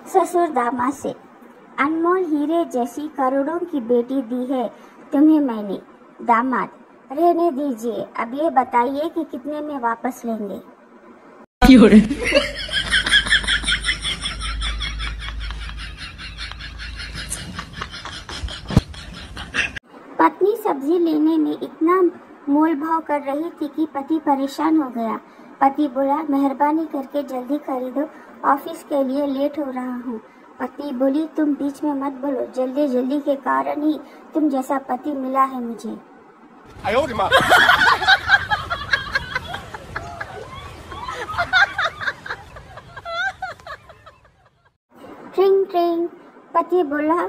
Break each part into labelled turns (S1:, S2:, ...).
S1: ससुर दामाद से, अनमोल हीरे जैसी करोड़ों की बेटी दी है तुम्हें मैंने। दामाद, रहने दीजिए, अब ये बताइए कि कितने में वापस लेंगे। पत्नी सब्जी लेने में इतना मोल भाव कर रही थी कि पति परेशान हो गया। पति बोला, मेहरबानी करके जल्दी खरीदो, ऑफिस के लिए लेट हो रहा हूँ। पत्नी बोली, तुम बीच में मत बोलो, जल्दी जल्दी के कारण ही तुम जैसा पति मिला है मुझे। ट्रिंग ट्रिंग। पति बोला,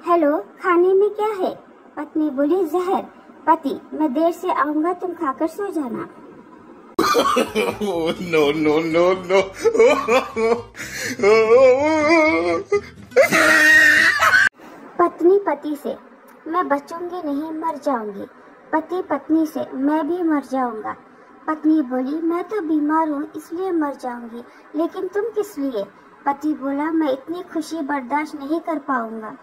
S1: हेलो, खाने में क्या है? पत्नी बोली, जहर। पति, मैं देर से आऊंगा, तुम खाकर सो जाना।
S2: No, no, no, no.
S1: पत्नी पति से, मैं बचूंगी नहीं, मर जाऊंगी। पति पत्नी से, मैं भी मर जाऊंगा। पत्नी बोली, मैं तो बीमार हूँ इसलिए मर जाऊंगी, लेकिन तुम किस लिए? पति बोला, मैं इतनी खुशी बर्दाश्त नहीं कर पाऊंगा।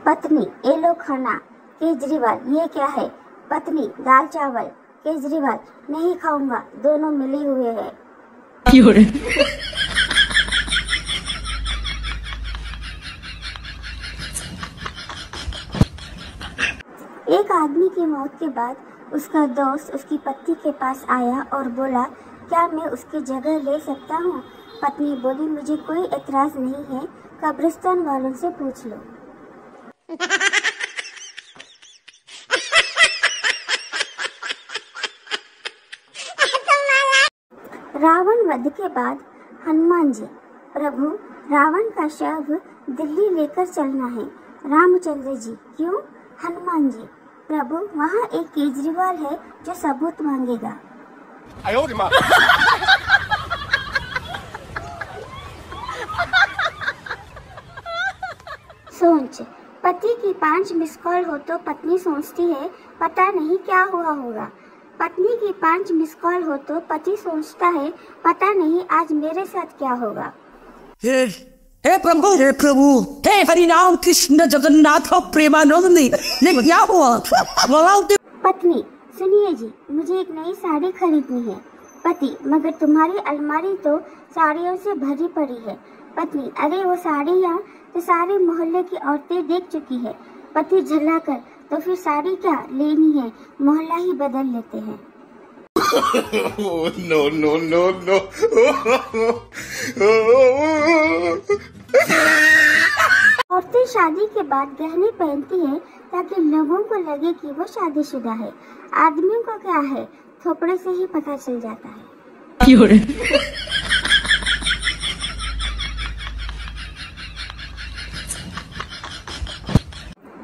S1: पत्नी, ये लो खाना। केजरीवाल, ये क्या है? पत्नी, दाल चावल। केजरीवाल, नहीं खाऊंगा, दोनों मिले हुए हैं। एक आदमी की मौत के बाद उसका दोस्त उसकी पत्नी के पास आया और बोला, क्या मैं उसकी जगह ले सकता हूँ? पत्नी बोली, मुझे कोई एतराज नहीं है, कब्रिस्तान वालों से पूछ लो। रावण वध के बाद हनुमान जी, प्रभु, रावण का शव दिल्ली लेकर चलना है। रामचंद्र जी, क्यों? हनुमान जी, प्रभु, वहाँ एक केजरीवाल है जो सबूत मांगेगा। सोच, पति की 5 मिस कॉल हो तो पत्नी सोचती है, पता नहीं क्या हुआ होगा। पत्नी की 5 मिस कॉल हो तो पति सोचता है, पता नहीं आज मेरे साथ क्या होगा।
S3: हे प्रभु, हे हरिनाम कृष्ण जगन्नाथ प्रेमानंद, ये क्या हुआ?
S1: पत्नी, सुनिए जी, मुझे एक नई साड़ी खरीदनी है। पति, मगर तुम्हारी अलमारी तो साड़ियों से भरी पड़ी है। पत्नी, अरे वो साड़ियाँ तो सारे मोहल्ले की औरतें देख चुकी है। पति झल्लाकर, तो फिर साड़ी क्या लेनी है, मोहल्ला ही बदल लेते हैं।
S2: No, no, no, no.
S1: औरतें शादी के बाद गहने पहनती है ताकि लोगों को लगे कि वो शादीशुदा है। आदमियों को क्या है, थोपड़े से ही पता चल जाता है।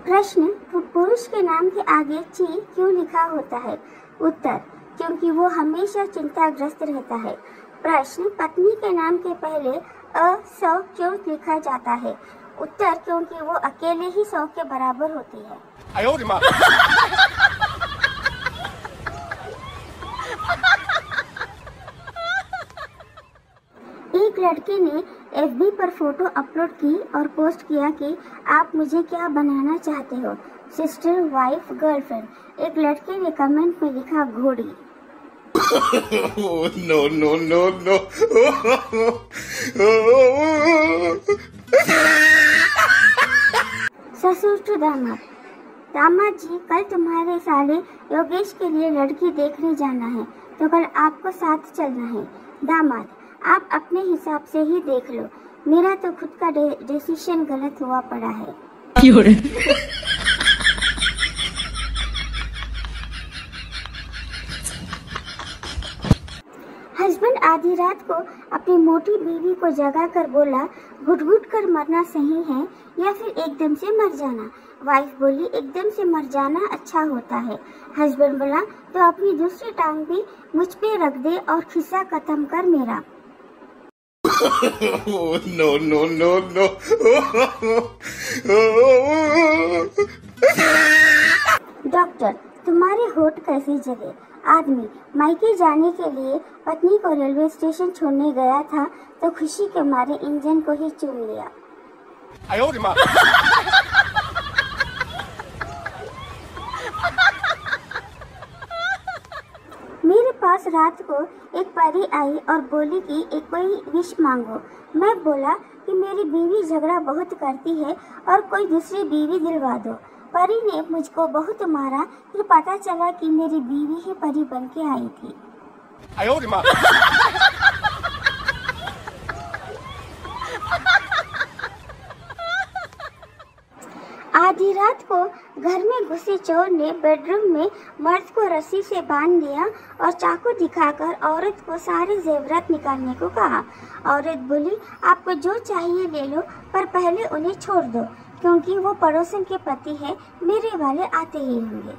S1: प्रश्न, पुरुष के नाम के आगे ची क्यों लिखा होता है? उत्तर, क्योंकि वो हमेशा चिंताग्रस्त रहता है। प्रश्न, पत्नी के नाम के पहले स क्यों लिखा जाता है? उत्तर, क्योंकि वो अकेले ही 100 के बराबर होती है। एक लड़के ने FB पर फोटो अपलोड की और पोस्ट किया कि आप मुझे क्या बनाना चाहते हो, सिस्टर, वाइफ, गर्लफ्रेंड। एक लड़के ने कमेंट में लिखा, घोड़ी।
S2: No, no, no, no.
S1: ससुर टू दामाद, दामाद जी, कल तुम्हारे साले योगेश के लिए लड़की देखने जाना है, तो कल आपको साथ चलना है। दामाद, आप अपने हिसाब से ही देख लो, मेरा तो खुद का डिसीजन गलत हुआ पड़ा है। हस्बैंड आधी रात को अपनी मोटी बीवी को जगा कर बोला, घुट-घुट कर मरना सही है या फिर एकदम से मर जाना? वाइफ बोली, एकदम से मर जाना अच्छा होता है। हस्बैंड बोला, तो अपनी दूसरी टांग भी मुझ पे रख दे और खिस्सा खत्म कर मेरा।
S2: No, no, no, no.
S1: Doctor, तुम्हारे होठ जले। आदमी मायके जाने के लिए पत्नी को रेलवे स्टेशन छोड़ने गया था तो खुशी के मारे इंजन को ही चुन लिया। मेरे पास रात को एक परी आई और बोली कि एक कोई विश मांगो। मैं बोला कि मेरी बीवी झगड़ा बहुत करती है और कोई दूसरी बीवी दिलवा दो। परी ने मुझको बहुत मारा, फिर पता चला कि मेरी बीवी ही परी बन के आई थी। आधी रात को घर में घुसे चोर ने बेडरूम में मर्द को रस्सी से बांध दिया और चाकू दिखाकर औरत को सारे जेवरात निकालने को कहा। औरत बोली, आपको जो चाहिए ले लो, पर पहले उन्हें छोड़ दो, क्योंकि वो पड़ोसन के पति है, मेरे वाले आते ही होंगे।